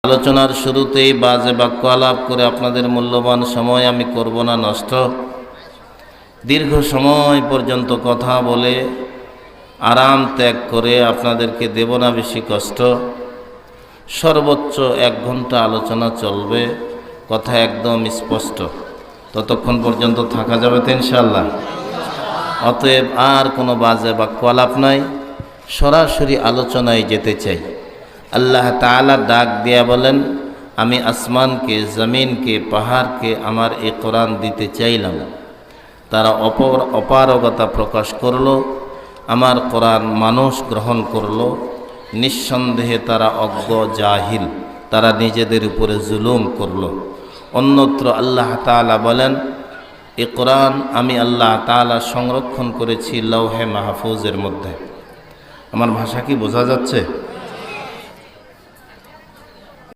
আলোচনার শুরুতেই বাজে বাক্য আলাপ করে আপনাদের মূল্যবান সময় আমি করব না নষ্ট। দীর্ঘ সময় পর্যন্ত কথা বলে আরাম ত্যাগ করে আপনাদেরকে দেব না বেশি কষ্ট। সর্বোচ্চ 1 ঘন্টা আলোচনা চলবে, কথা একদম স্পষ্ট। ততক্ষণ পর্যন্ত থাকা যাবে তো ইনশাআল্লাহ। অতএব আর কোনো বাজে বাক্য আলাপ নাই, সরাসরি আলোচনায় যেতে চাই। আল্লাহ তাআলা ডাক দিয়া বলেন, আমি আসমানকে, জমিনকে, পাহাড়কে আমার এই কোরআন দিতে চাইলাম। তারা অপারগতা প্রকাশ করলো, আমার কোরআন মানুষ গ্রহণ করলো। নিঃসন্দেহে তারা অজ্ঞ, জাহিল, তারা নিজেদের উপরে জুলুম করলো। অন্যত্র আল্লাহ তাআলা বলেন, এই কোরআন আমি আল্লাহ তাআলা সংরক্ষণ করেছি লৌহে মাহফুজের মধ্যে। আমার ভাষা কি বোঝা যাচ্ছে?